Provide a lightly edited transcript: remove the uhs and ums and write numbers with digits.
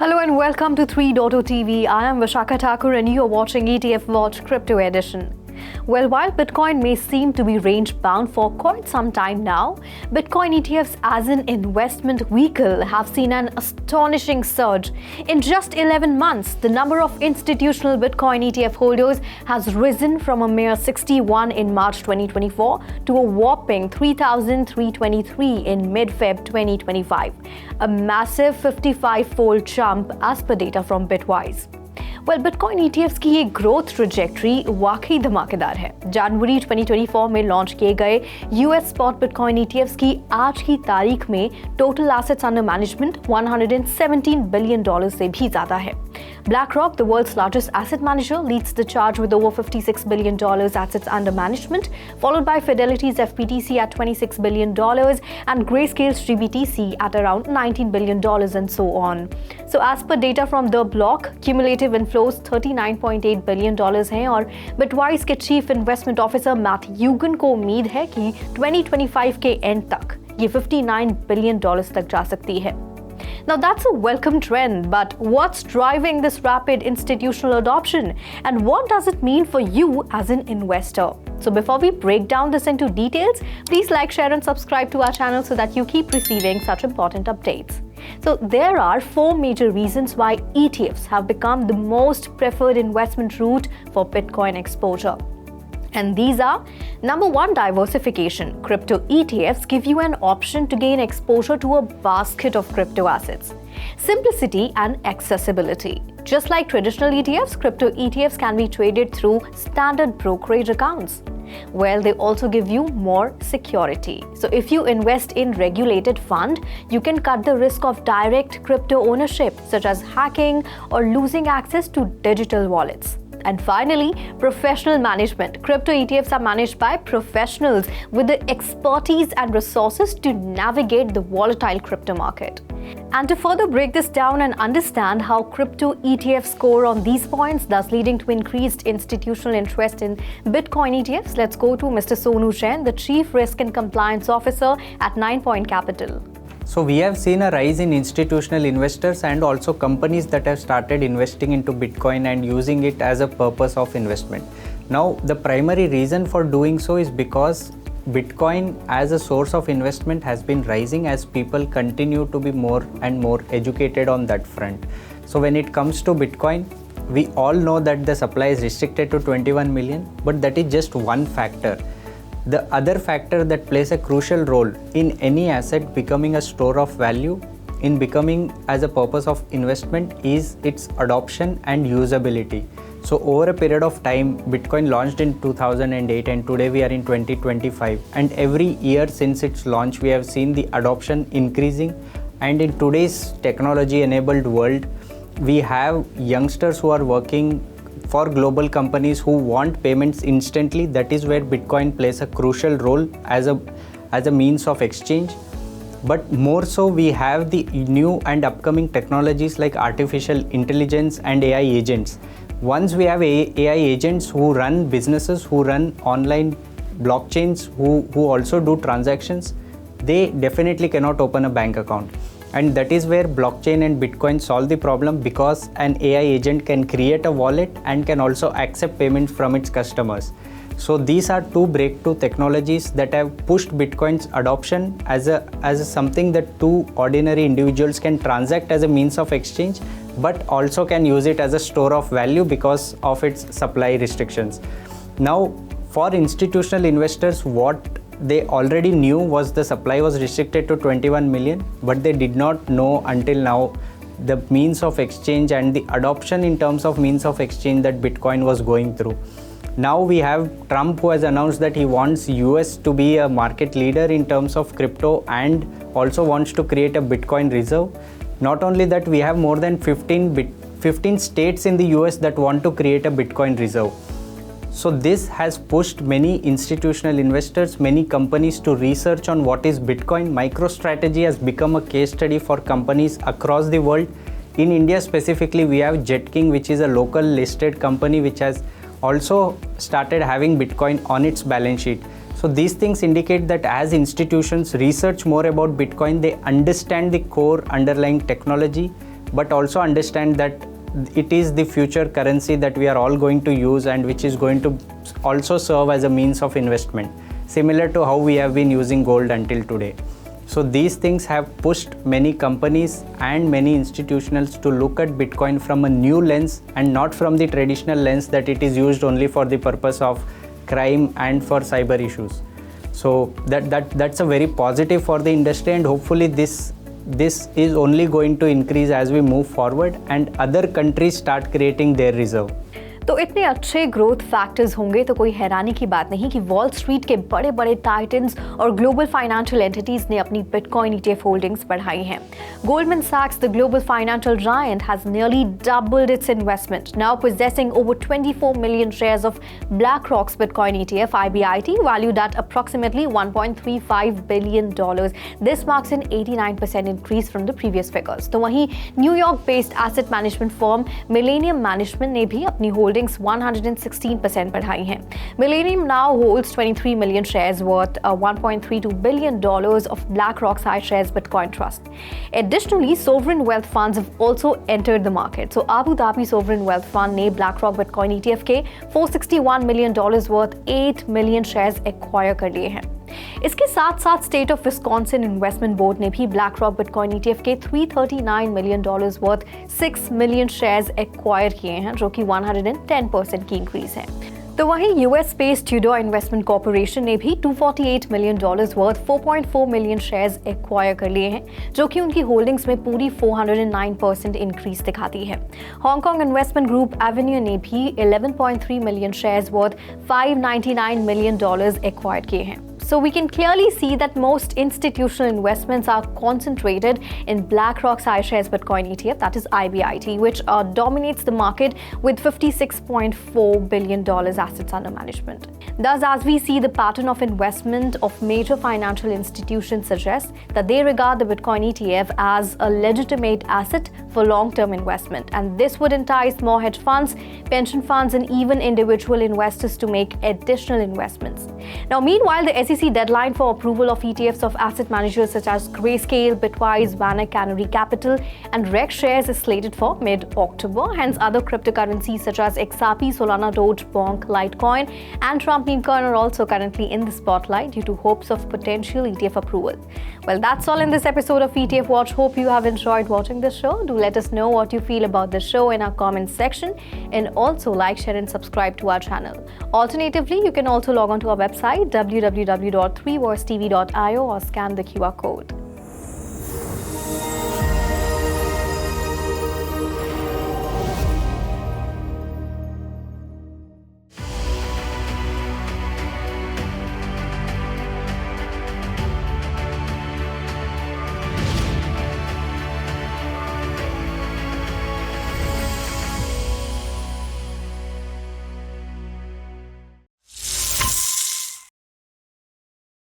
Hello and welcome to 3.0 TV. I am Vishakha Thakur and you are watching ETF.Z Crypto Edition. Well, while Bitcoin may seem to be range-bound for quite some time now, Bitcoin ETFs as an investment vehicle have seen an astonishing surge. In just 11 months, the number of institutional Bitcoin ETF holders has risen from a mere 61 in March 2024 to a whopping 3,323 in mid-Feb 2025, a massive 55-fold jump as per data from Bitwise. Well, Bitcoin ETFs की ये growth trajectory वाकई धमाकेदार है। जनवरी 2024 में launch किए गए US spot bitcoin ETFs की आज की तारीख में total assets under management $117 billion से भी ज्यादा है। BlackRock, the world's largest asset manager, leads the charge with over $56 billion assets under management, followed by Fidelity's FPTC at $26 billion and Grayscale's GBTC at around $19 billion and so on. So as per data from The Block, cumulative inflows $39.8 billion हैं और Bitwise के chief investment officer mat यूगन को उम्मीद है कि 2025 के and तक ये $59 बिलियन तक जा सकती है। Now that's a welcome trend, but what's driving this rapid institutional adoption and what does it mean for you as an investor? So before we break down this into details, please like, share and subscribe to our channel so that you keep receiving such important updates. So there are 4 major reasons why ETFs have become the most preferred investment route for Bitcoin exposure. And these are: number 1, diversification. Crypto ETFs give you an option to gain exposure to a basket of crypto assets. Simplicity and accessibility. Just like traditional ETFs, crypto ETFs can be traded through standard brokerage accounts. Well, they also give you more security. So if you invest in regulated fund, you can cut the risk of direct crypto ownership, such as hacking or losing access to digital wallets. And finally, professional management. Crypto ETFs are managed by professionals with the expertise and resources to navigate the volatile crypto market. And to further break this down and understand how crypto ETFs score on these points, thus leading to increased institutional interest in Bitcoin ETFs, let's go to Mr. Sonu Jain, the Chief Risk and Compliance Officer at 9 Point Capital. So we have seen a rise in institutional investors and also companies that have started investing into Bitcoin and using it as a purpose of investment. Now, the primary reason for doing so is because Bitcoin as a source of investment has been rising as people continue to be more and more educated on that front. So when it comes to Bitcoin, we all know that the supply is restricted to 21 million, but that is just one factor. The other factor that plays a crucial role in any asset becoming a store of value, in becoming as a purpose of investment, is its adoption and usability. So over a period of time, Bitcoin launched in 2008 and today we are in 2025, and every year since its launch we have seen the adoption increasing. And in today's technology enabled world, we have youngsters who are working for global companies who want payments instantly. That is where Bitcoin plays a crucial role as a means of exchange. But more so, we have the new and upcoming technologies like artificial intelligence and AI agents. Once we have AI agents who run businesses, who run online blockchains, who also do transactions, they definitely cannot open a bank account. And that is where blockchain and Bitcoin solve the problem, because an AI agent can create a wallet and can also accept payments from its customers. So these are 2 breakthrough technologies that have pushed Bitcoin's adoption as something that 2 ordinary individuals can transact as a means of exchange, but also can use it as a store of value because of its supply restrictions. Now, for institutional investors, what they already knew was the supply was restricted to 21 million, but they did not know until now the means of exchange and the adoption in terms of means of exchange that Bitcoin was going through. Now we have Trump, who has announced that he wants US to be a market leader in terms of crypto and also wants to create a Bitcoin reserve. Not only that, we have more than 15 states in the US that want to create a Bitcoin reserve. So this has pushed many institutional investors, many companies to research on what is Bitcoin. MicroStrategy has become a case study for companies across the world. In India specifically, we have JetKing, which is a local listed company which has also started having Bitcoin on its balance sheet. So these things indicate that as institutions research more about Bitcoin, they understand the core underlying technology, but also understand that it is the future currency that we are all going to use and which is going to also serve as a means of investment, similar to how we have been using gold until today. So these things have pushed many companies and many institutionals to look at Bitcoin from a new lens and not from the traditional lens that it is used only for the purpose of crime and for cyber issues. So that's a very positive for the industry, and hopefully this is only going to increase as we move forward and other countries start creating their reserve. तो इतने अच्छे growth factors होंगे तो कोई हैरानी की बात नहीं कि वॉल स्ट्रीट के बड़े बड़े टाइटन्स और ग्लोबल फाइनेंशियल एंटिटीज ने अपनी बिटकॉइन ETF होल्डिंग्स बढ़ाई हैं। Goldman Sachs, the global financial giant, has nearly doubled its investment, now possessing over 24 million shares of BlackRock's Bitcoin ETF (IBIT), valued at approximately $1.35 billion. This marks an 89% increase from the previous figures. तो वहीं न्यूयॉर्क-based asset management firm Millennium Management ने भी अपनी holdings 116% बढ़ाई हैं। Millennium now holds 23 million shares worth $1.32 billion of BlackRock's iShares Bitcoin Trust. Additionally, sovereign wealth funds have also entered the market. So Abu Dhabi Sovereign Wealth Fund ने BlackRock Bitcoin ETF के $461 million worth 8 million shares acquire कर लिए हैं। इसके साथ साथ state of Wisconsin investment board ने भी BlackRock Bitcoin ETF के $339 million worth 6 million shares acquire किए हैं, जो कि 110% की इंक्रीज है। तो वहीं US बेस्ड ट्यूडो इन्वेस्टमेंट कॉर्पोरेशन ने भी $248 million worth 4.4 million shares acquire कर लिए हैं, जो कि उनकी होल्डिंग्स में पूरी 409% इंक्रीज दिखाती है। हांगकांग इन्वेस्टमेंट ग्रुप एवेन्यू ने भी 11.3 million shares worth $599 million acquire किए हैं। So we can clearly see that most institutional investments are concentrated in BlackRock's iShares Bitcoin ETF, that is IBIT, which dominates the market with $56.4 billion assets under management. Thus, as we see, the pattern of investment of major financial institutions suggests that they regard the Bitcoin ETF as a legitimate asset for long-term investment, and this would entice more hedge funds, pension funds, and even individual investors to make additional investments. Now, meanwhile, the SEC deadline for approval of ETFs of asset managers such as Grayscale, Bitwise, Banner, Canary Capital, and Rex shares is slated for mid-October. Hence, other cryptocurrencies such as XRP, Solana, Doge, Bonk, Litecoin, and Trump meme coin are also currently in the spotlight due to hopes of potential ETF approval. Well, that's all in this episode of ETF Watch. Hope you have enjoyed watching this show. Do let us know what you feel about the show in our comments section, and also like, share, and subscribe to our channel. Alternatively, you can also log on to our website www.3versetv.io or scan the QR code.